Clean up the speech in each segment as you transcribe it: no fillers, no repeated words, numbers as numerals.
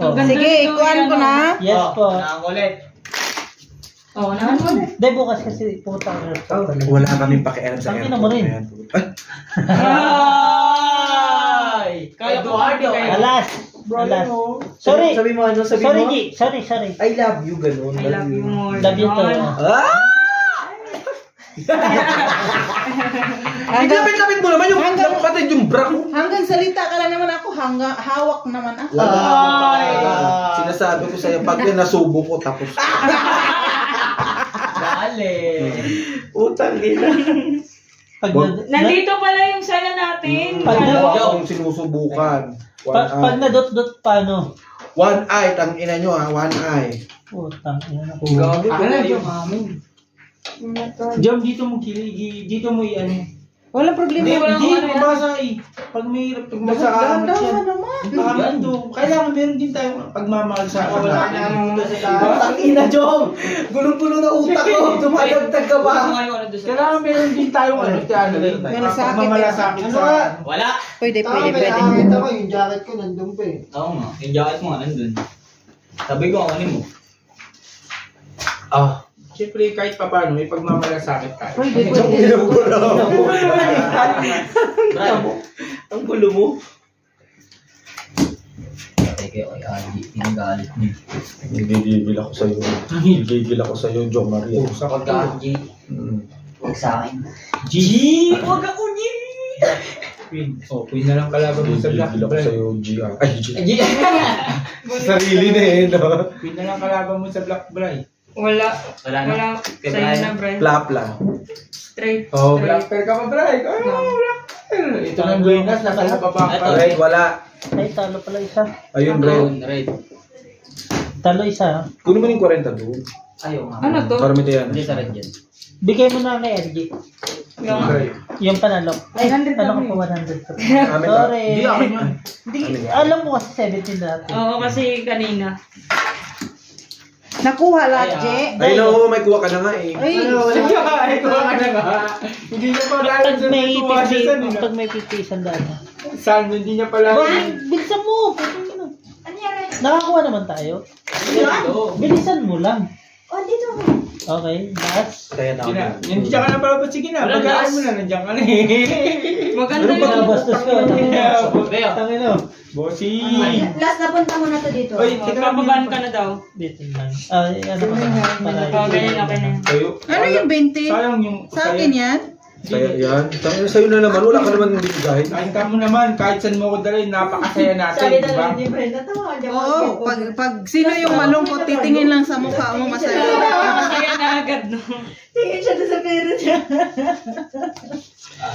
Sige, ikuhan ko na. Yes po. Nakakulit. Oo, naman mo na. Hindi, bukas kasi putang. Wala kaming pakialam sa Tangina mo rin. Ay! Kaya po Eduardo. Alas. Alas. Sorry. Sabi mo ano? Sabi Sorry, mo? G. Sorry. I love you, ganun. I love you more. Love you too. Lapit-lapit mo naman yung kapatid yung bra mo. Hanggang salita ka lang naman ako, hawak naman ako. Sinasabi ko sa'yo, pag yan nasubo ko, tapos. Dali. Utang ina. Nandito pala yung sala natin. Huwag akong sinusubukan. Pag na-dot-dot paano? One eye, tang ina nyo ha, one eye. Putang ina. Gabi Ako pala na, yung Jom. amin. Jom, dito mo kiligi, dito mo i-ano. Walang problema. Hindi, mabasa eh. Pag may hirap, pag masakaamot yan. Dahan-dahan naman. Nakakanto. Kailangan meron din tayong pagmamahal sa akin. Wala na yung mundo sa Tang ina, Jom! Gulong-gulo na utak ko, dumadagdag ka ba? Kailangan meron din tayong ano, pagmamalasakit sa... Wala. Pwede. Nakakita ko yung jacket ko nandun pa eh. Oo nga. Yung jacket mo nga nandun. Sabi ko, ano mo? Siyempre, kahit pa paano, may pagmamalasakit tayo. Pwede. Ang gulo mo. Teke, ay Adi. Tinagalit niyo. Nagigigil ako sa'yo. Nagigigil ako sa'yo, Jo Maria. Huwag ka, G. Huwag sa akin. G! Huwag ako, G! Queen. Queen na lang kalaban mo sa Black Nagigigil ako Bray. sa'yo, G. Ay, G. G. Sarili na eh, no? Queen na lang kalaban mo sa Black Bray. Wala. Wala na. Wala. Sa'yo na, Bray. Plapla. Straight. Black Bear ka pa, Bray. Black Bear. Ito ng Buenas, nasa baba pa. Red, wala. Ay, talo pala isa. Ayun, Red. Red. Talo isa. Kunin mo yung 40 doon. Ayaw nga. Ano to? Para may tayan. Hindi sa red yan. Bigay mo na kay RG. Yung panalo. Ay, 100 ano ko kami. pa 100 ko. Amin ka. Sorry. Hindi, akin yun. Hindi, alam mo kasi 17 natin. Oo, kasi kanina. Nakuha lahat, Je. Ay, no, may kuha ka na nga eh. Ay, Sige ka, ito ka na nga. Hindi niya pa Pag may natuwa siya 50, pag may 50 isang daan. Saan, hindi niya pala. Bilisan mo. Ano yan? Nakakuha naman tayo. Bilisan mo lang. Oh, dito. Okay, last. Kaya na ako. Hindi ka na pala, ba't sige na. Wala, Pagkaan mo na, nandiyan ka na eh. Maganda Ano ba yun. bastos ko? Tangin na. Bossy. Last na punta mo na to dito. Oy, teka lang. Papaban ka na daw. Dito lang. Ano ka na? Oh, ganyan, okay na. Kayo. ano yung 20? Sayang yung... Sa akin yan? Kaya yan. Tangin na sa'yo na naman. Wala ka naman bibigay. Kahit ka mo naman, kahit saan mo ko dalhin, napakasaya natin, di ba? Brenda, tawa ka dyan. Oo, pag sino yung malungkot, titingin lang sa mukha mo masaya. Kaya na agad, no? Tingin siya doon sa pera niya.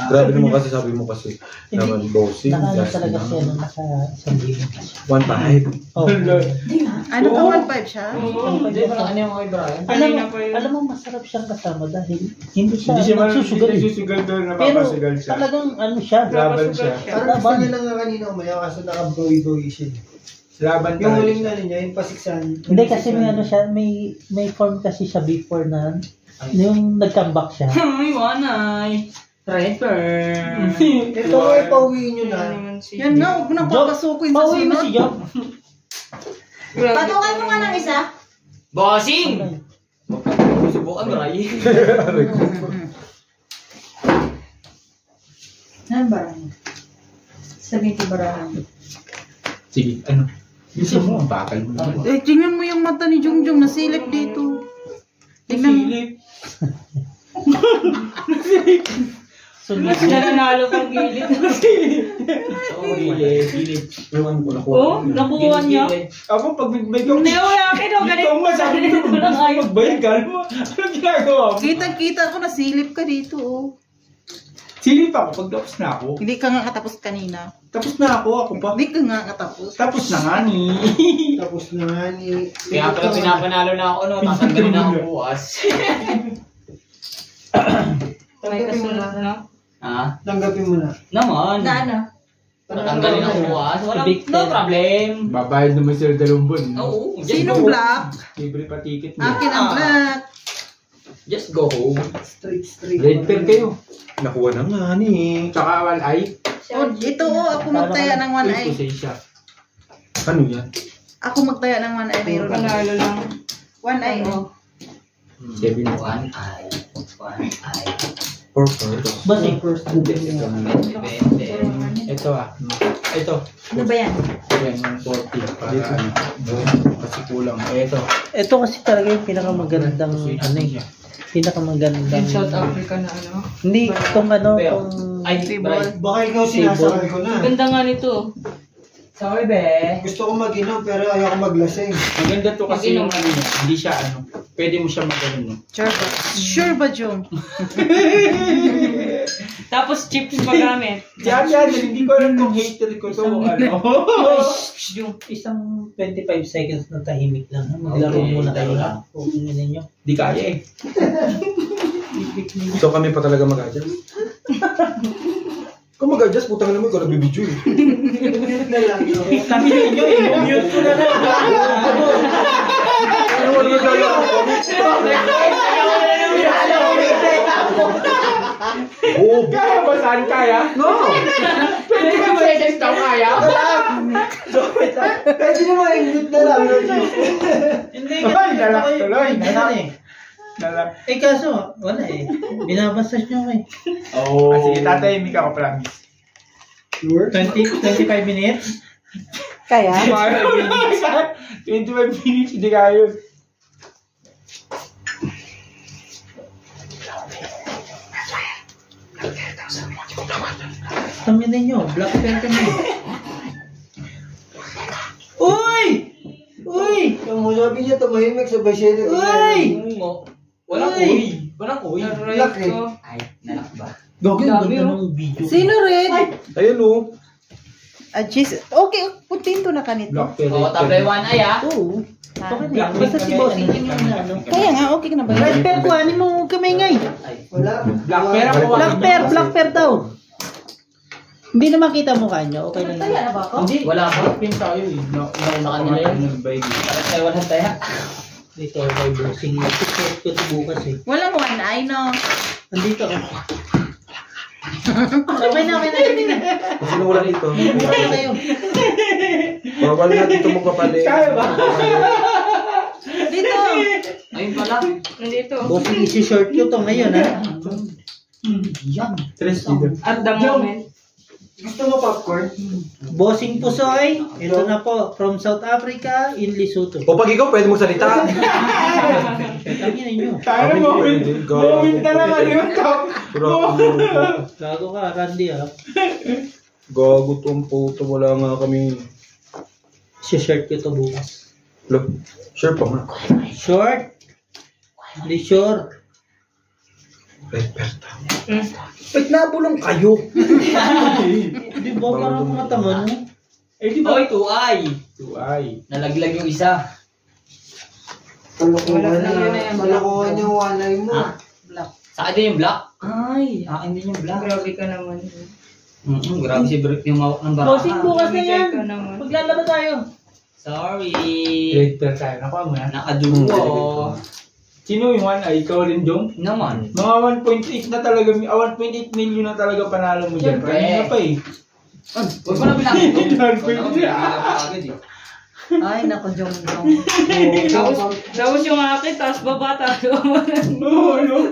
Grabe naman kasi sabi mo kasi. Naman bossing. Nakaano talaga siya nung nasa 1,000. 1.5. Oh. Ano ka, 1.5 siya? Hindi pa lang yung kay Brian. Alam mo, masarap siyang kasama dahil hindi siya Hindi siya magsusugal. nagsusugal doon, Pero napapasugal siya. talagang ano siya. Laban siya. Parang gusto niya lang nga kanina umayaw kaso nakabawi-bawi siya. Laban Yung talaga huling siya. na niya, yung pasiksan. Hindi kasi may ano siya, may form kasi siya before na yung nag-comeback siya. Ay, wanay. Trapper. Ito ay pauwiin nyo na. Yan na, huwag mo nang papasukin sa Pauwi mo sunod. si Job. Patukan mo nga ng isa. Bossing! Susubukan, Bray. Ano barang? Sabihin ko barang. Sige, ano? Gusto mo, ang bakal mo naman. Eh, tingnan mo yung mata ni Jungjung, nasilip dito. Tingnan mo. Silip. Mas na nanalo pang gilid. Gilid. Ewan ko na Oh, nakuha niya. Ako, pag may ko, Hindi, wala akin. Oh, ganito. ikaw nga, sabi ko, Ganito lang ayaw. magbayad ka mo. Anong ginagawa mo? Kita ko, nasilip ka dito, oh. Silip ako, pag tapos na ako. Hindi ka nga katapos kanina. Tapos na ako pa. Hindi ka nga katapos. Tapos na nga ni. Tapos na nga ni... Kaya pala pinapanalo na ako, no? Tatanggalin na ako bukas. May kasunod na. Ha? Tanggapin mo na. Naman. Na ano? Tatanggalin ako bukas. Walang, Big no ten. problem. Babayad naman sila 2 buwan. Oo. Just Sinong go. black? Libre pa ticket mo. Akin ang black. Just go home. Straight. Red pair kayo. Nakuha na nga ni. Tsaka one eye. Oh, ito, oh, ako magtaya ng one eye. Kusay siya. Ano yan? Ako magtaya ng 1 eye. Mayroon ako. Panalo lang. 1 eye, oh. 7, 1 eye. 1 eye. Bossing. Ito Ito. Ano ba yan? 140 para ano. Kasi kulang. Ito. Ito kasi talaga yung pinakamagandang ano eh. Pinakamagandang. In South Africa na ano? Hindi, itong ano, itong... Ay, Bryce. Baka ikaw sinasakal ko na. Ganda nga nito. Sorry, be. Gusto ko mag-inom pero ayoko maglasing. Maganda to kasi yung ano niya. Hindi siya ano. Pwede mo siya magano. Sure ba, Jom? Tapos chips magamit. Yan, hindi ko alam kung hater ko to o ano. Yung isang 25 seconds na tahimik lang. Maglaro muna kayo lang. Kung ninyo. Di kaya eh. So kami pa talaga mag-adjust? Kung mag-adjust, putang naman ikaw nagbibidyo eh. Kami ninyo, i-mute ko na lang. Ano wala nagaya ako? Oh, Kaya ba saan kaya? no! 25 seconds daw kaya? Pwede naman i-mute na lang. Hindi, Ay, nalak tuloy. Nalak. Eh kaso, wala eh. Binabasas nyo eh. Oh. Sige, tatahimik ako, promise. Sure? 25 minutes? Kaya? 25 minutes, hindi kaya. Kami ninyo, black pen kami. Uy! Uy! Yung sabi niya tumahimik sa basyero. Uy! Walang Uy! uy. Walang uy. Black eh. Ay, nalak ba? Gagawin ganda ng video. Sino red? Ayun oh. Ah, jeez. Okay, putin to na kanito. Black pen. Oo, tablay 1 eye, ah. Oo. Okay na yan. Basta si Bossing yun yung ano. Kaya nga, okay ka na ba yun? Red pen ko, ano mo kamay ngay? Wala. Black pair ako. Black pair daw. Hindi na makita mukha nyo, okay lang Taya yan. na ba ako? Hindi, wala pa. Black pen tayo eh. Nauna kanila yun. Nag-bike. Para tayo walang taya. Dito kay Bossing. Nag-support ko ito bukas eh. Walang 1 eye, no? Andito ako. Sabay na, okay na. Kasi nung wala dito. Mura na kayo. Bawal na dito magpapalit. Kaya ba? Dito! Ayun pala. Nandito. Bossing, isi-short ko to ngayon ha. Tres dito. At the moment. Gusto mo popcorn? Bossing Pusoy, ito na po, from South Africa, in Lesotho. O pag ikaw, pwede mo salita. Kami ninyo. Kaya moment. Moment na naman yun. Gago ka, Randy ha. Gago tong puto, wala nga kami. Si-short ko to bukas. Look, sure pa nga. Short? Hindi short. Ba't nabulong kayo? Di ba parang mga tanga no? Eh, di ba? Oy, 2 eye. Tuay. Nalaglag yung isa. Kalokohan na. Kalokohan yung walay mo. Ha? Sa akin din yung black? Ay, akin din yung black. Grabe ka naman. Grabe si Brick yung mawak ng baka. Bossing bukas na yan. Ka naman. Maglalaban tayo. Sorry. Red pair tayo. Nakuha mo na. Nakadugo. Sino yung 1 eye? Ikaw rin, Jong? Naman. Mga 1.8 na talaga, 1.8 million na talaga panalo mo dyan. Siyempre. Kaya pa eh. Huwag mo na pinakita. Pwede. Ay, nako, Jom. Tapos yung akin, taas baba, taas baba. No, no.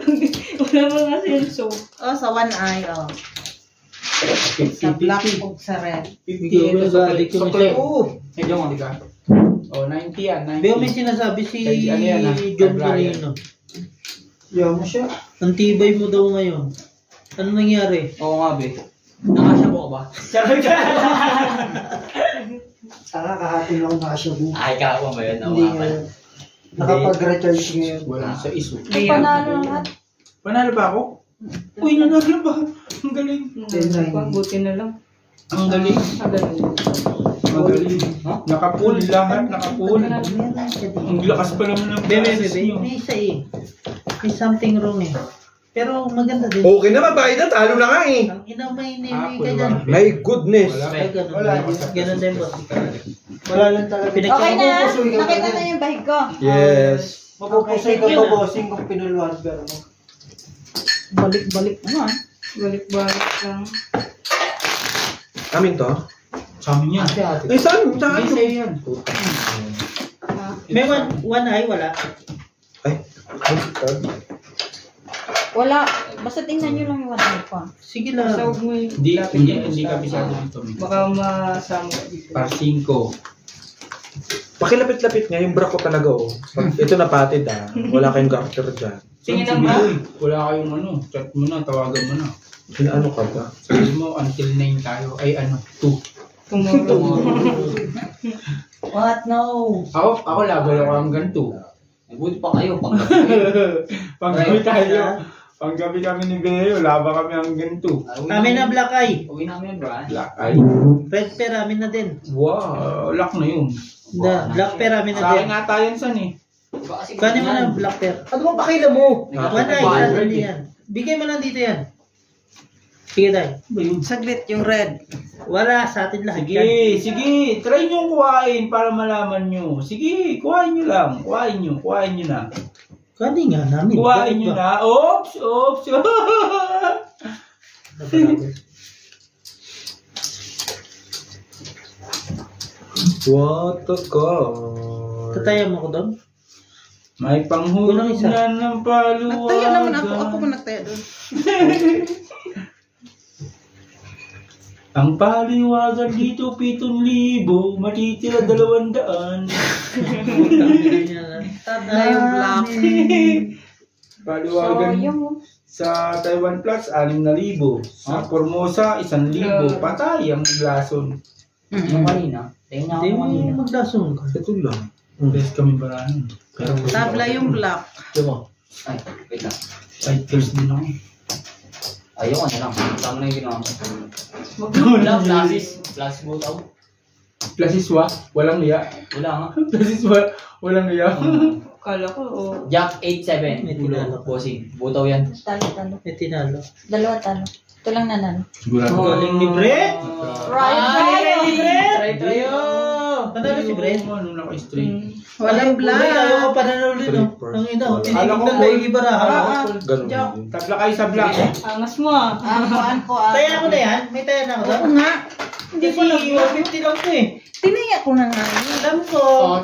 Wala mo nga senso. Oh, sa 1 eye, oh. Sa black o sa red. 50 sa balik ko siya. Oo. Eh, Jong, hindi ka. Oh, 90 yan, 90. Beo may sinasabi si Kay ano yan, ah? John Kay Brian. Canino. Yaw mo siya. Ang tibay mo daw ngayon. Ano nangyari? Oo nga, be. Nakasya mo ka ba? Tanga, kahapon ako nakasyabu. Ay, kakawa ba yun? Hindi Oo nga nga. pala. Nakapag-recharge ngayon. Wala sa iso. Panalo lahat. Panalo ba ako? Uy, nanalo ba? Ang galing. Buti na lang. Ang galing. Ang galing. Nakapool lahat, nakapool. Ang lakas pa naman ng Bebe, process bebe. nyo. May isa eh. May something wrong eh. Pero maganda din. Okay na, magbayad na. Talo na nga eh. Ang ina may Ah, ka dyan. My goodness. Ay, ganun. Wala. Ganun din boss. Wala lang talaga. Okay na. Mapupusoy ka Nakita pa na rin. yung bahig ko. Yes. Mapupusoy ka Okay, pa, thank you. bossing, kung pinulwan. Pero mo. Balik-balik naman. Balik-balik lang. Amin to? Sa amin yan. Eh, saan? Saan? Hindi sa'yo yan. May one eye, wala. Wala. Basta tingnan nyo lang yung one pa. Sige lang. Sa huwag mo yung... Hindi kabisado dito. Baka masama ka dito. Par 5. Pakilapit-lapit nga, yung bra ko talaga, oh. Ito napatid, ah. Wala kayong garter dyan. Tingin Sige, ang ba? uy, wala kayong ano. Chat mo na, tawagan mo na. Ano ka ba? Sabi mo, until 9 tayo. Ay, 2. Tomorrow. What? No. Ako laban ako hanggang 2. Buti pa kayo. Panggabi tayo. Panggabi kami ni Beo, laban kami hanggang 2. Kami na black eye. Uwi namin, bro. Black eye. Red pair amin na din. Wow, lock na yun. Black pair amin na Sa akin din. nga tayo san eh. Kani mo na black pair. Ano bang pakila mo? One eye, saan yan? Bigay mo lang dito yan. Sige tayo. Saglit yung red. Wala sa atin lahat yan. Sige. Try nyo kuhain para malaman nyo. Sige, kuhain nyo lang. Kuhain nyo na. Kani nga namin. Kuhain nyo na. Oops. What the God? Tataya mo ko doon? May Kulang isa. panghulugan ng paluwagan. Nagtaya naman ako. Ako pa nagtaya doon. Ang paliwagan dito 7,000, matitira 200. Tabla yung black. Paliwagan Sayang mo. sa Taiwan Plus 6,000. Sa Formosa 1,000. Patay ang blason. Yung kanina. Tingnan Hindi ako mo kanina. magdasong ka. Ito lang. Best kami barahan. Tabla yung black. Ay, wait lang. Fighters din ako. Ayoko na lang. Tama na yung ginawa ko. Wala, flashes. Flash mo daw. Plus iswa, walang liya. Wala nga. Plus iswa, walang liya. Kala ko, oh. Jack 8-7. May tinalo ka. Bossing. Butaw yan. Talo. May tinalo. Dalawa talo. Ito lang nanalo. Sigurado. Galing ni Brett. Try tayo. Panalo si Brett. Ano naka-straight? Walang black. Ayaw ko panalo ulit. Ang ina. Alam ko, Tinitignan ko yung ibarahan. Ganun Joke. yun. Tabla kayo sa black. Angas mo ah. Ang ko. Taya ko na yan. May taya na ako doon. Oo nga. Hindi ko na 150 lang ko eh. Tinaya ko na nga yun. Alam ko.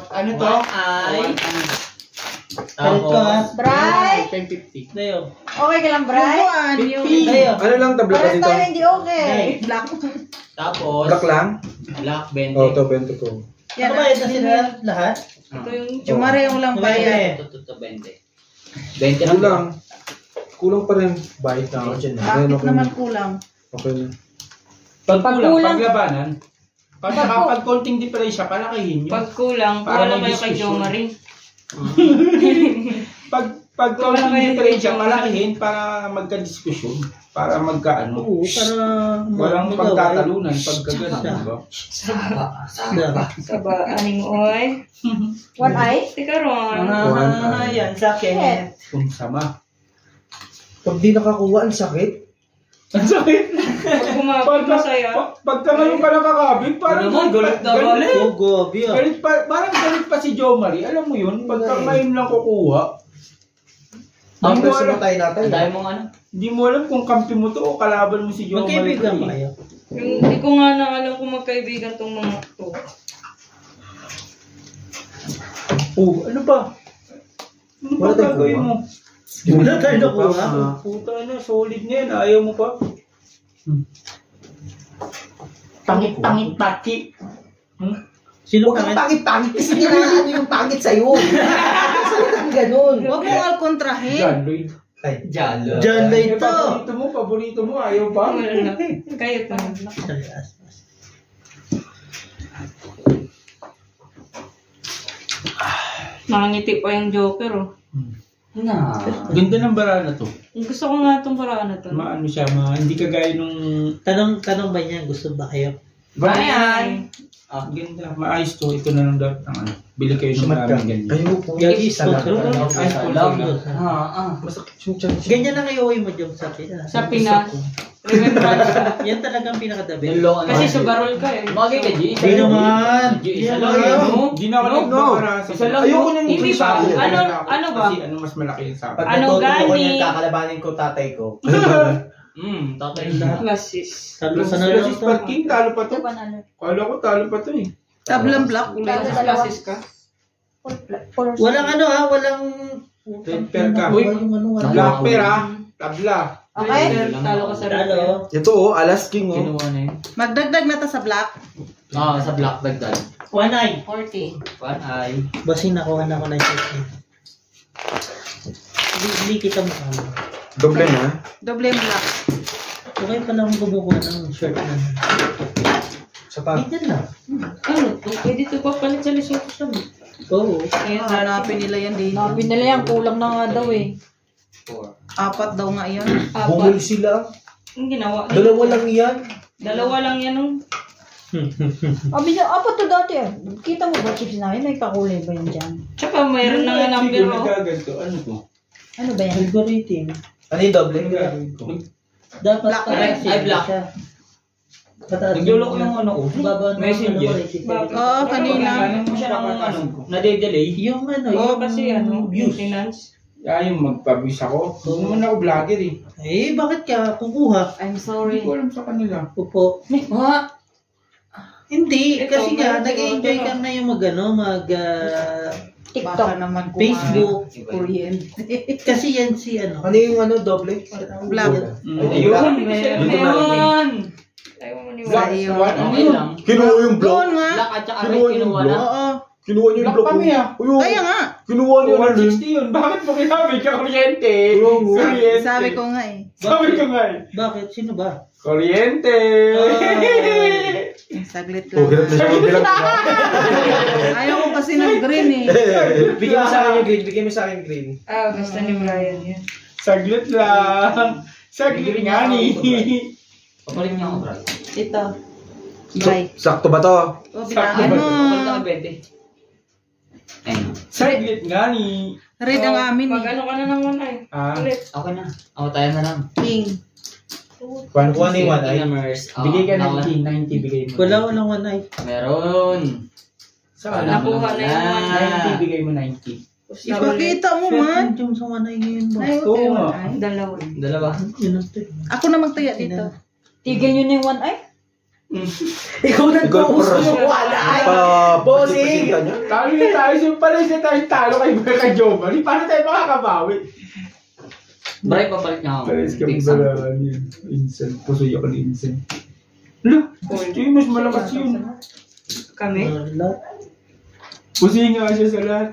Ano to? Ay. Tapos. Bray! 1050. Dayo. Okay ka lang, Bray? Yung Dayo. Ano lang tabla ka Parang dito? tayo hindi okay. black. Tapos, Black lang? Black 20. Oh, ito, 20 ko. Ano ba yun na sila lahat? Ito yung... Chumare yung lang bayad. Ito 20. 20 lang. Kulang. Kulang pa rin. Bait na ako dyan. Ayun, Bakit okay naman na. kulang? Okay na. Pag kulang, kulang. paglabanan. Pag konting diferensya, palakihin nyo. Pag kulang, Para wala may kayo kay discussion. Jo Marie. Pag konting diferensya, palakihin para magka-diskusyon. Para magka-ano. Oo, para Walang magawa. pagtatalunan pagka gano'n, di ba? Saba, aning oy. One eye? Teka ron. Ah, yan sa akin. Kung sama. Pag di nakakuha, ang sakit. Ang sakit. Pag kumapag masaya. Pagka ngayon ka nakakabit, parang galit na galit. Oh, gobi ah. Galit pa, parang galit pa si Jo Marie. Alam mo yun, pagka ngayon lang kukuha, Ang Hindi mo person alam. na tayo natin. Ang dami mong ano. hindi mo alam kung kampi mo to o kalaban mo si Jo Marie. Magkaibigan ba kayo? Yung, hindi ko nga na alam kung magkaibigan tong mga to. Oh, ano ba? Ano ba Wala tayong gagawin kuha. mo? Wala tayo nakuha. Puta na, solid na yan. Ayaw mo pa? Tangit-tangit taki. Sino Huwag kang ka? pangit-pangit kasi kailangan ano yung pangit sa'yo. Salitan ganun. Huwag mo alkontrahin. John Lloyd. Ay, Jalo. Diyan na Eh, ito. paborito mo, ayaw pa? Wala. Kayo pa. Nakangiti pa yung Joker, oh. Na. Ganda ng bara na to. Gusto ko nga itong paraan na to. Maano siya, hindi kagaya nung... Tanong ba niya, gusto ba kayo? Ayan. Ganda, maayos to. Ito na lang dapat ng ano. Bili kayo ng sumat ka. maraming ganyan. Ayoko. Gagi, sponsor. Ay, sponsor. Masakit yung chan. Ganyan ang iuwi mo dyan sa akin. Sa Pinas. Remember, Yan talagang pinakadabi. Nulungan kasi sugarol ka eh. Bagay ka, G. Hindi naman. Isa Yan lang lang. yun. Hindi na ako nagpapara sa... Isa lang Ayoko yun. nang Hindi ba? Ano ba? Kasi ano mas malaki yung sa akin. Pag Ano natuto ko gani? niyan, kakalabanin ko tatay ko. Tatay. Classes. Talo sa nalo Kasi to. Sparking, talo pa to. Panalo. Kala ko talo pa to eh. Tablang black. Classes ka? Walang ano ha, walang... Red pair ka. Uy, Black pair ha. Tabla. Okay? Talo ka sa Talo. Ito Alas King Kinuha na yun. Magdagdag na to sa black. Sa black bag dal. 1 eye. 40. 1 eye. Basing nakuha na ako ng shirt. Hindi kita mo kami. Doble na. Doble yung black. Okay pala akong kumukuha ng shirt na. Sa pa. Ganyan lang. Ano to? Pwede to papalit sa lisot sa mo. Oo. Ayun, hanapin nila yan din. Nabi nila yan, kulang na nga daw eh. 4. 4 daw nga yun. Bungol sila. Ang ginawa. Dalawa lang yan. Dalawa lang yan nung. Abi niya, apat to dati ah. Kita mo ba chips namin? May kakulay ba yan dyan? Tsaka mayroon na nga number Hindi ko oh. nagaganto. Ano to? Ano ba yan? Algorithm. Ano yung doble? Dapat Black. correct Ay, black. siya. Pataas Naglulok yung ano ko. Baba ng Messenger. Oo, kanina. Ano mo siya ng nade-delay? Yung ano, Oo, yung kasi ano, views. maintenance. Yung magpabis ako. Hindi naman ako vlogger eh. Eh, bakit ka kukuha? I'm Hindi sorry. ko alam sa kanila. Upo. Hindi, Ito, kasi nga, meron nag-enjoy siguro, ka na yung Baka TikTok. naman kumain. Facebook. Kuryente. Kasi yan si ano. Ano yung doble? Black. Ayun, meron. Ayaw mo ni Black. Sa'yo. Okay lang. Kinuha yung Doon nga. Black at saka red Kinuha yung kinuha na. Oo. Kinuha niyo yung Black block. kami ah. Kaya nga. Kinuha niyo na rin. 160 yun. Bakit mo kinamit ka kuryente? Kuryente. Sabi ko nga eh. Sabi ko nga eh. Bakit? Sino ba? Kuryente. Saglit Oh, hirap na lang. siya magbilang. Ayaw ko kasi ng green eh. Bigyan mo sa akin yung green. Bigyan mo sa akin yung green. gusto ni Brian yan. Saglit lang. Saglit nga ni. Papalit niya ako, bro. Ito. Bye. Sakto ba to? O, bilangin mo. Papalit ka 20. Ayun. Saglit nga ni. Red ang amin Mag eh. ano ka na naman ay. Ulit. Okay na. Ako tayo na lang. King. Kuha ni one eye. Numbers. Bigay ka ng 90 bigay mo. Walang one eye. Meron. Saan? Nakuha na yung 90 bigay mo 90. Ipakita mo man. Yung sa one eye ngayon ba? Ay, Oo okay. nga. Ay. Dalawa. Dalawa. Yun ang ito. Ako na magtaya dito. Tigil yun yung one eye? Ikaw nag-post yung wala. Bossing! Talo na tayo. So, pala siya tayo talo kay Jomari. Paano tayo makakabawi? Bray, papalit niya ako. Pares ka Big mong Sam. balaran yun. Insan. Pusoy ako ni Insan. Hala, gusto yun. Mas malakas yun. Kami. Lahat. Pusoy nga siya sa lahat.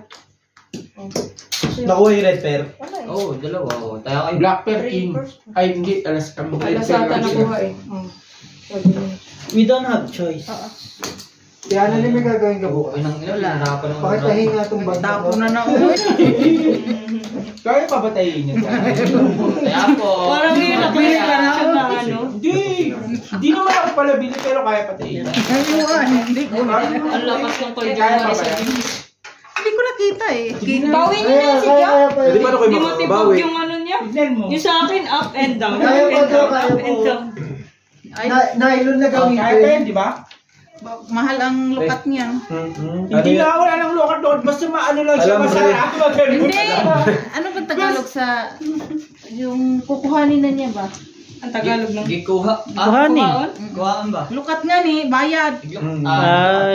Nakuha yung red pair. Oo, dalawa. Oo. Tayo kayo. Black Pear King. Ay, hindi. Alas kami. Alas ata nakuha eh. Sabi niya. We don't have choice. Kaya ano may gagawin ka bukas? Okay nang ina. Pinahirapan ng Bakit tahin nga itong banda Tapo ko? na na ulo. Kaya papatayin niya tayo. Kaya po. Parang yun ako yung reaction na ano. Hindi. Hindi naman ako pala bili pero kaya patayin. Ayun, hindi ko na. Ang lakas ng Kaya kanya pa sa pala. Hindi ko nakita eh. Bawin niyo na yan si Jack. Pwede paano kayo Hindi mo tibog makabawi? yung ano niya. Tignan mo. Yung sa akin, up and down. Kaya Up ko and to, down. kaya Up ko. and down. Ay, Nylon na gawin Kaya pa yan, di ba? mahal ang lukat niya. Hindi na wala nang lokal. Basta maano lang siya. Alam mo, Masarap. Hindi. Ano ba Tagalog sa yung kukuhanin na niya ba? Ang Tagalog ng Gikuha. Kuhanin. kuhaon. Kuhaan ba? Lukat nga ni, bayad.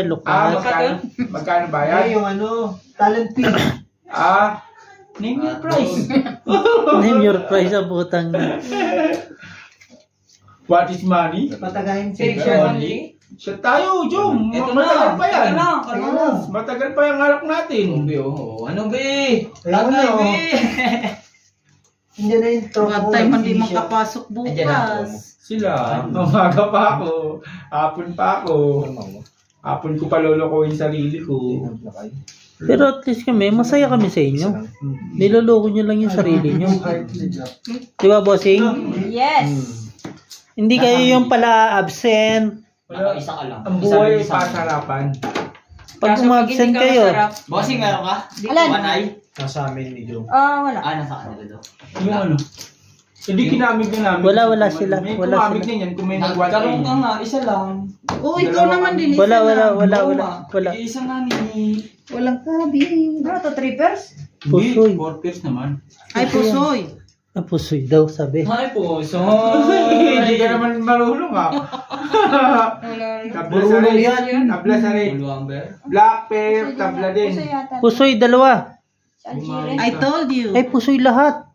Lukas. Magkano ba Ay, yan? yung ano, talent fee. Name your price. Name your price ang putang. What is money? Patagayin Picture siya. only. Siya tayo, Jom. Ito Matagal na. pa yan. Ito na. Kalma. Matagal pa yung harap natin. Be, oo. Ano, be? Ayun na, oh. Be. Hindi na yung tropa Bad ko. time hindi makapasok Andiyan na ako. bukas. Sila. Umaga pa ako. Hapon pa ako. Hapon ko pa lolokohin sarili ko. Pero at least kami, masaya kami sa inyo. Niloloko nyo lang yung sarili nyo. Di ba, bossing? Yes. Hindi kayo yung pala absent. Naka-isa ka lang. Ang buhay ay pasarapan. Pag Kaso umabsent hindi ka kayo, masarap. Bossing, meron ka? Alan? One eye? Nasa amin ni Joe. Wala. Nasa kanila daw. Yung ano? Hindi kinamig na namin. Wala sila. May Wala kumamig sila. na yan kung may nag-one Nagkaroon ka eye. nga, isa lang. Oo, ikaw naman din. isa wala. lang. Wala. Isa nga ni... Walang kabi. Ano to, trippers? Hindi, Pusoy. 4 pairs naman. Ay, pusoy. Pusoy daw, sabi. Ay po, so... Hindi ka naman marunong ah. Tabla sa rin. Tabla sa rin. Blue Amber. Black pair, tabla din. Pusoy, dalawa. I told you. Ay, pusoy lahat.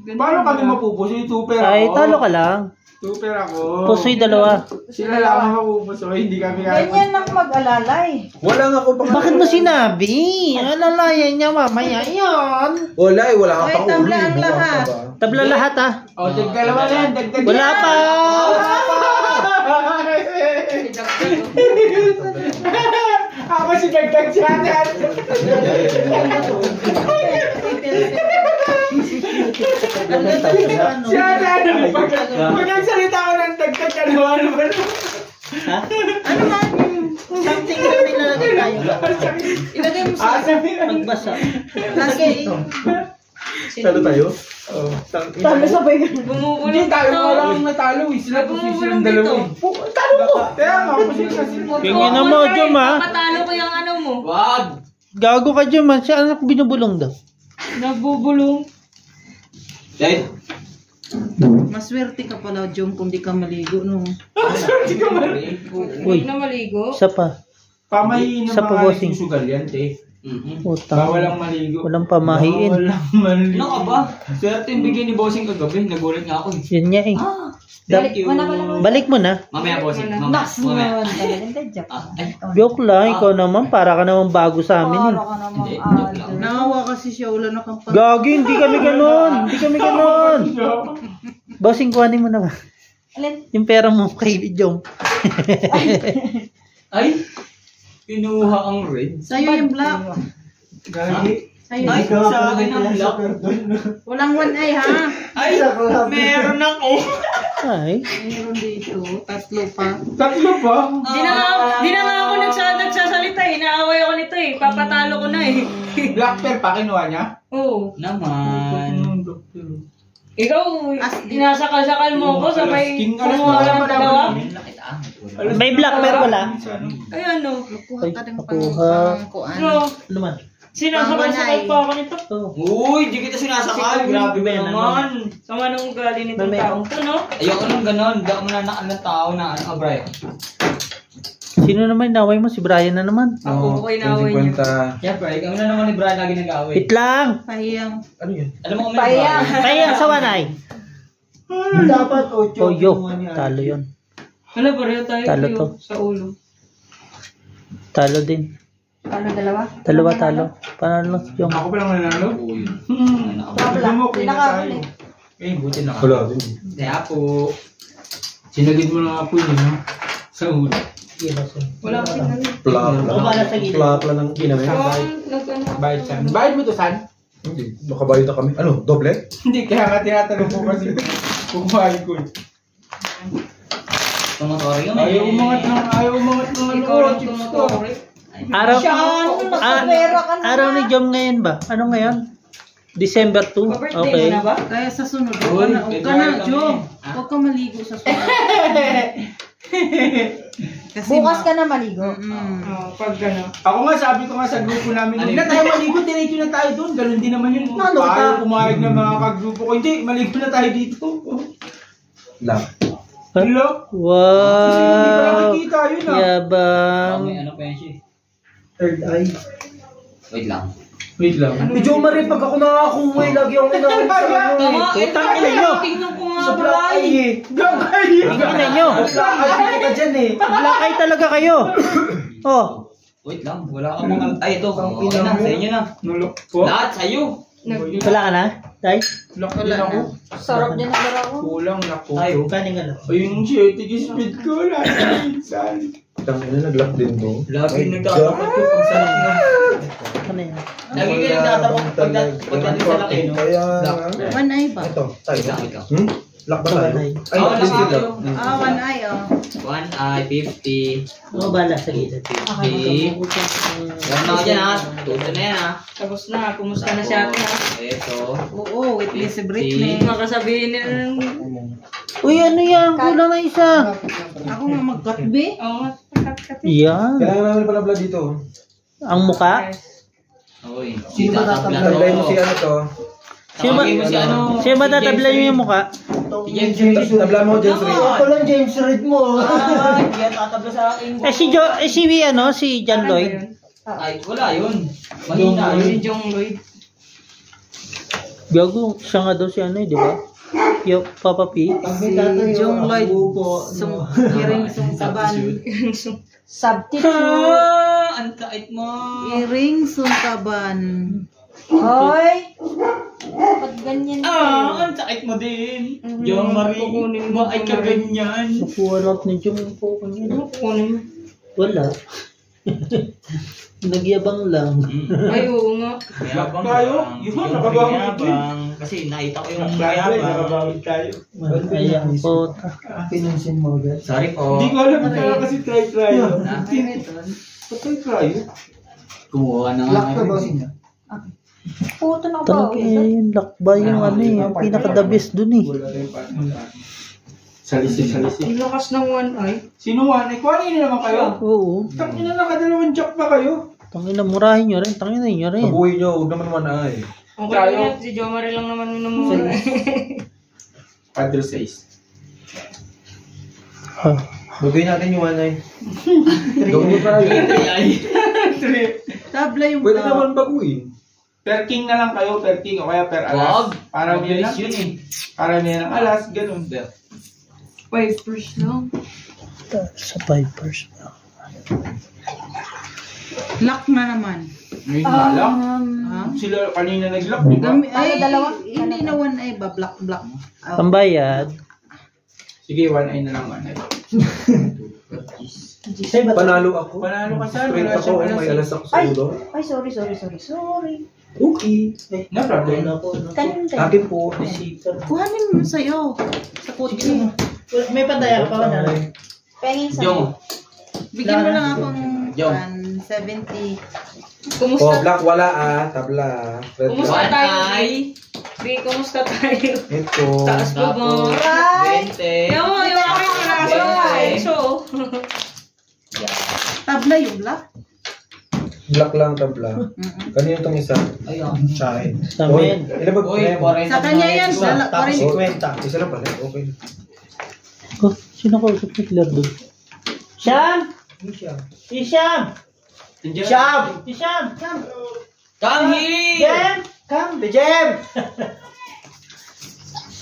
Paano kami mapupusoy? Tuper ako. Ay, talo ka lang. Tuper ako. Pusoy, dalawa. Sila lang mapupusoy, hindi kami kaya. Ganyan lang mag-alalay. Wala nga ako baka. Bakit mo sinabi? Alalayan niya mamaya yan. Wala eh, wala kang Ay, pang-uli. tabla ang Mukha ka lahat. ba? Tabla lahat ah. O, dagdalawa na yan, dagdag Wala pa. Ako si dagdag siya dyan. Siya dyan. Pag nagsalita ko ng dagdag ka naman. Ano man yung something na nilalagay tayo? Ilagay mo sa Magbasa. plastic. Talo tayo? Talo sa bayan. Hindi tayo walang natalo eh. Sila po silang dalawa eh. Talo mo! Kaya nga, kasi Tingin na mo, Jom ha. Patalo ko yung ano mo. Wag! Gago ka, Jom ha. Siya anak binubulong daw. Nagbubulong. Dahil, Maswerte ka pala, Jom, kung di ka maligo, no? Uy, Hindi na maligo. isa pa. pamahiin ng Sa mga pabosing. nagsusugal yan, te. Utang. Bawal ang maligo. Walang pamahiin. Bawal ang maligo. ano ka ba? Swerte yung bigay ni Bossing kagabi. Nagulat nga ako eh. Yun niya eh. Thank you. Balik mo na. Mamaya, Bossing. Max Mamaya. naman. Talagang joke. Ay, Joke lang. Ikaw naman. Para ka naman bago sa amin eh. Para ka namang Hindi, joke lang. Naawa kasi siya, wala na kang pag... Gagi, hindi kami ganon. Hindi kami ganon. Bossing, kuhanin mo na ba? Alin? Yung pera mo kay Jom. Ay! Pinuha ang red. Sa'yo yung black. Gagi. Sa'yo. Ay, sa akin ang black. Walang one eye, ha? Ay! Meron ako! Ay. Meron dito. Tatlo pa. Tatlo pa? Di na nga ako nagsasalita eh. Naaway ako nito eh. Papatalo ko na eh. Black pair pa kinuha niya? Oo. Naman. Ikaw, sinasakal-sakal mo ako sabay kumuha lang dalawa. May black pero wala. Ayan no. Kuha ka ng Nakuha. pangkuan. No. Naman. Sinasakal-sakal pa ako nito. Uy, di kita sinasakal. Grabe ba naman? Sama nung ugali nitong taong to, no? Ayoko nung ganon. Hindi ako mananakal ng tao na ano, Brian. Sino naman inaway mo? Si Brian na naman. Ako ko inaway niya. Siyempre, ikaw na naman ni Brian lagi nag-away. Wait lang. Pahiyang. Ano yun? Alam mo kung Payang. Kaya sa wanay. Dapat 8. Toyo. Talo yun. Wala, pareho tayo Talo Leo, to. sa ulo. Talo din. Ano, dalawa? Dalawa talo. Panalo lang si Jom. Ako pa lang nanalo? Wala. Lumok, Pinakahuli. Eh, buti na Wala din. Kaya po. Sinagid mo lang ako yun, no? Sa ulo. Wala ko tingnan. Plapla ng kinamay. Bayad saan? Bayad mo to saan? Hindi. Nakabayad na kami. Ano? Doble? Hindi, kaya nga tinatanong ko kasi kung bayad ko. Tumotori kami. Ayaw umangat ng ano. Ikaw lang chips ko. tumutori. Araw. Nakapera ka na. Araw ni Jom ngayon ba? Ano ngayon? December 2. Pa-birthday mo Okay. na ba? Kaya sa sunod, Uy, huwag ka na, kami. Jom. Huwag ka maligo sa sunod. Kasi Bukas ka na maligo. Pag gano'n. Ako nga, sabi ko nga sa grupo namin, hindi na tayo maligo, diretso na tayo doon. Ganun din naman yun. Ano ka? Ayaw pumayag ng mga kagrupo ko. Hindi, maligo na tayo dito. Lang. Hello? Kasi hindi pa Wow. nakikita yun ah. Yabang. May ano pa yan siya. Third eye. Wait lang. Wait lang. Medyo Marie, pag ako nakakuha, lagi akong inawin sa ano. Putang ina nyo. Tingnan ko nga Sa black eye eh. Gagay! Tingnan nyo. Black eye ka dyan eh. Black eye talaga kayo. Oh. Wait lang. Wala ka mga... Ay, ito. Ang Okay na. Sa inyo na. Nulok po. Lahat sa'yo. Wala ka na? Tay? Lock din ako. Sarap din ang laro. Kulang na po. Tayo. Kanin ka na. Ayun siya, tig-speed ko. Lahat minsan. Tang ina, nag-lock din mo. Lagi nagtatapat ko pag sa laki. Ano yan? Lagi ka nagtatapat pagdating sa laki, no? Kaya, One eye ba? ito, tayo. Wait lang, wait lang. Lock ba tayo? One eye. Ay, Oo, this lock is tayo. One eye, oh. 1 eye, 50. Oo, bala sa gilid. 50. Gawin na ka dyan, ha? Tuto na yan, ha? Tapos na, kumusta na siya atin ha? Ito. Oo, witness si Britney. Makasabihin nila ng... Uy, ano yan? Kulang na isa. Ako nga mag-katbe. Oo nga, kat-kat. Yan. Kailangan namin pala blood dito. Ang muka? Uy. Sino ba tatablan? Si ano to? Sino ba? Tawagin mo si ano, Sino ba si James tatabla niyo yung mukha? Si James Reid. Tabla mo, James Reid. Ako lang James Reid mo. Hindi yan tatabla sa akin. Si John Lloyd. Ay, wala yun. Mahina Si yun. Jong Lloyd. Gago, siya nga daw si ano di ba? Yung Papa P. Si Jong Lloyd. Hearing sungkaban. Substitute. Ang tait mo. Hearing sungkaban. Hoy! Ba't ganyan Ang sakit mo din. Yung Marie, mo ay kaganyan. Nakuha lahat ni Jung po kanina. Kunin mo. Wala. Nagyabang lang. Ay, oo nga. Mayabang Tayo? lang. Yun, Yung nakabawi mayabang. Kasi nakita ko yung Mayabang. mayabang. Nakabawid tayo. Ayan po. Pinansin mo agad. Sorry po. Hindi ko alam kaya kasi try. Try. Kumuha na nga. Lock ka ba niya? Puto na ba? Talaga yung lakba yung ano eh. Yung pinaka-the best dun eh. Wala tayong partner. Salisi. Ang lakas ng one eye. Sino one? Kuhanin na naman kayo. Oo. Tangina, nakadalawang jack pa kayo. Tangina, murahin nyo rin. Tangina nyo rin. Pabuhay nyo, huwag naman manay. Okay lang yan. Si Jomari lang naman minumura. Padre 6. Ah. Bagay natin yung manay. Gawin mo para yun. Tabla yung Pwede naman baguhin. Per king na lang kayo, per king o kaya per alas. Wag. Para may Mabilis yun eh. Para may ng alas, ganun. Vipers lang. Sa Vipers. lock na naman. Ngayon nga lang. Sila kanina nag-lock, di ba? Ay, dalawa? hindi na one eye ba? Black. Pambayad. Sige, one eye na lang, one eye. Panalo ako. Panalo ka saan? Straight Wala ako, siyang may alas. alas ako sa ulo. Ay, sorry. Okay. No problem. Kanin tayo. Akin po. Kuhanin mo sa'yo. Sa kotse. May pandaya pa na. Pengin sa Jong. Bigyan mo lang akong Jom. 70. Oh, black wala tabla. Red Kumusta black. tayo? Di, kumusta tayo? Ito. Taas po mo. Tapos, 20. Yung aking mga so. Tabla yung black. Black lang tabla. Kanino itong isa? Ayun. Chai. Sa amin. Ilan ba? Uy, 40 Sa kanya yan. Tapos 40. Isa lang pala. Okay. Oh, sino ko sa Hitler doon? Sham! Si Sham! Sham! Si Sham! Come here! Jam! Come! The Jam!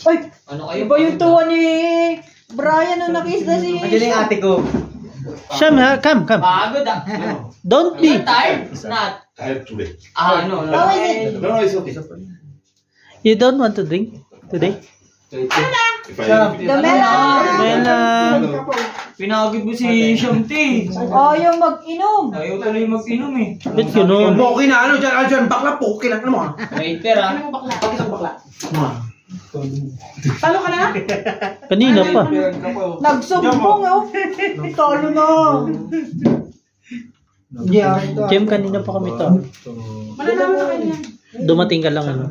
Ay, Ano kayo? iba yung tuwa ni Brian nung nakita si... ko. Sham, ha? Come! Pagod ah. Don't Are you be! tired? It's not. Tired today. No. How is it? No, it's okay. You don't want to drink today? If I The melon! Melan! Pinagod mo si Shamti. Ayaw mag-inom. Ayaw tuloy mag-inom eh. Ba't yun? Okay na ano dyan, bakla po. Okay na ano mo. Waiter ah. Talo ka na? Kanina pa. Nagsumbong, oh. Talo na. Jam, kanina pa kami to. Malalaman na kanya. Dumating ka lang ano.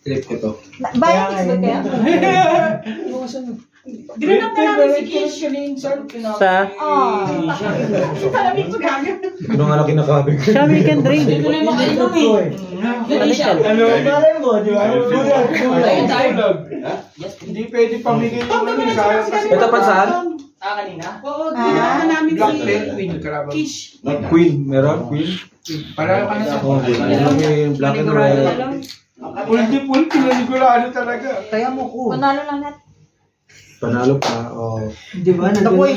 Trip ko to. Bayan ba kaya? Ginanap na namin si Kish. Sa? Salamig ko gagawin. Ano nga na kinakabig? Sham, you can drink. Hindi tuloy makainom eh. Hindi siya. Ano? Ayun tayo. Hindi pwede pamigay yung ano sa kasi Ito pansaan? Kanina? Oo, ginanap na namin Black si Tail Queen kalaban. Kish. Queen, meron? Queen? Para ka na sa Oh, yung black and red. Pulti pinasigurado talaga. Kaya mo ko. Manalo lang natin. Panalo pa, oh. Di ba? Nagawin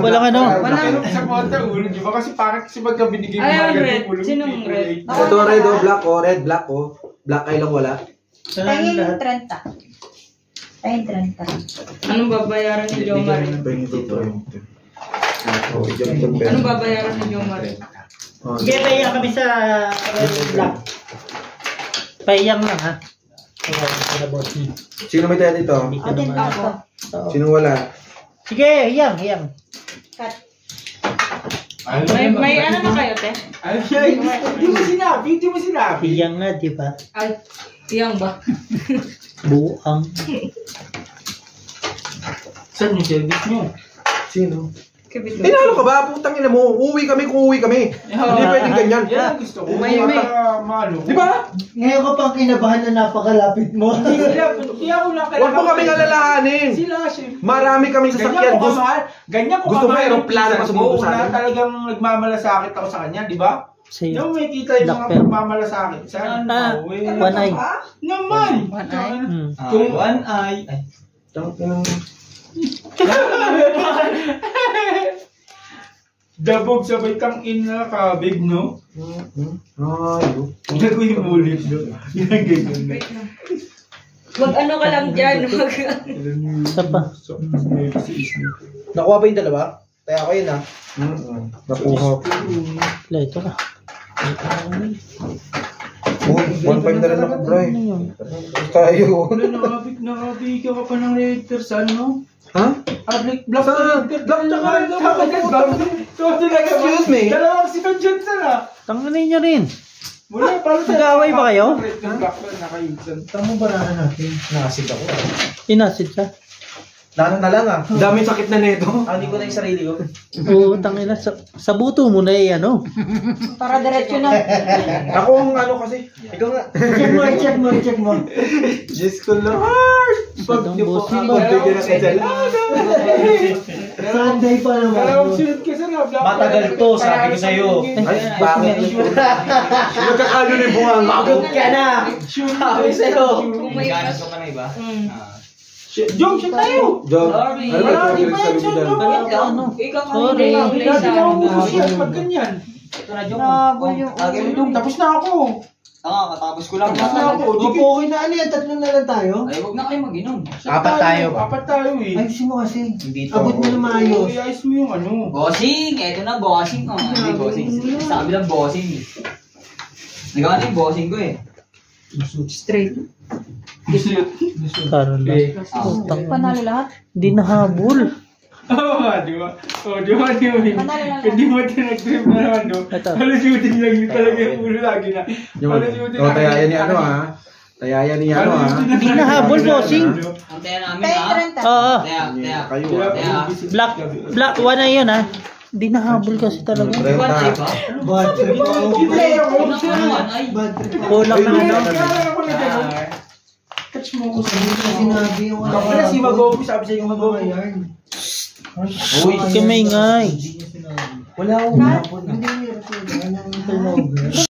Walang ano? Walang sa konta ulo, di ba? Kasi parang kasi pagka binigay mo Ayan, mga red. ulo, Sinong red? Ito red, oh, black, oh. Red, black, oh. Black ay lang wala. Pengin 30. Pengin 30. Anong babayaran ni Jomar? Pwede ito, oh, Anong babayaran ni Jomar? Sige, paiyang kami sa black. Paiyang lang ha. Sino may tayo dito? Atin ako. Sino wala? Sige, hiyang. Cut. May ano na kayo, te? Ay, hindi mo sinabi. Hiyang nga, di ba? Ay, iyang ba? Buang. Saan yung service nyo? Sino? Tinalo ka ba? Putang ina mo. Uwi kami kung uwi kami. Hindi pwedeng ganyan. Yan ang gusto ko. May- Di ba? Ngayon ka pang kinabahan na napakalapit mo. Hindi ako lang Huwag mo kaming alalahanin. Sila, syempre. Marami kaming sasakyan. Ganyan ko gusto mo kamahal yung aeroplano pinsan pa sumuko ko sa na akin? talagang nagmamalasakit ako sa kanya, di ba? Sa'yo. Yung may kita yung mga Black pen. pagmamalasakit. Saan? Ah, one eye. Naman! One eye? Kung One eye. Ay. dabog sabay kang ina kabig, no? Ayo. Gagawin mo ulit, no? Yan ang ganyan. Mag ano ka lang dyan. Isa pa. Nakuha ba yung dalawa? Kaya ako yun ah. Nakuha. Wala, ito ka. 1.5 na rin ako, bro. Ano yun? Tayo. Wala, nakabig ka pa ng letters, ano? Ha? Black Black Excuse me? Dalawang si Johnson, ah. Tanggalin niyo rin. Wala, parang Nag-aaway ba kayo? Tama ba na natin? Nakasid ako. Inasid ka. Lalo na lang ah. Daming sakit na nito. Hindi ko na yung sarili ko. Oo, tangina. Sa buto mo na ano. Para diretso na. Ako ang ano kasi. Ikaw nga. Check mo. Diyos ko Lord. Masyadong bossing ba? Bigyan na kayo Sunday pa naman. Dalawang sunod ka sa Black. Matagal to, sabi ko sa'yo. Ay, bakit? Nagkakalo na yung bungang. Pagod ka na. Sabi sa'yo. Ganas ko pa na iba. Jom, siya tayo. Jog. Sorry. Ano ba Di yung ba sabi ko yan, dyan? Jom? Ano? Ikaw Sorry. Lagi na ako siya pag ganyan. Ito na, Jom. Nabol yung Jom, tapos na ako. Katapos ko lang. Tapos na ako. Okay na ano yan? Tatlo na lang tayo? Ay, huwag na kayo mag-inom. Apat tayo. Apat tayo eh. Ayusin mo kasi. Hindi to. Abot mo na maayos. Iayos mo yung ano. Bossing! Eto na, bossing. Oh, hindi bossing. Sa kabilang bossing. Nagawa na yung bossing ko eh. straight. Karoon lang. Putang. Panalo lahat? Hindi nahabol. Oo nga, di ba? Di ba? Panalo lang Hindi lahat. mo tinag-trip na ano. Ito. Halusutin lang yun talaga yung ulo lagi na. Tayayan ni ano ah. Tayayan ni ano ah. Hindi nahabol, bossing. Ang taya namin Tayo ha. 30. Oo. Taya. Kayo Taya. Black, one eye yun ha. Hindi nahabol kasi talaga. One eye ba? Bad trip ako. Una ko naman ay. Bad trip ako. Kulang na ano. Touch mo ko sa Sinabi yung ano. Kapag si Magogo, sabi sa'yo yung Magogo. Ayan. Uy, kamay ngay. Wala akong hapon. Hindi niya. Wala nang turnover.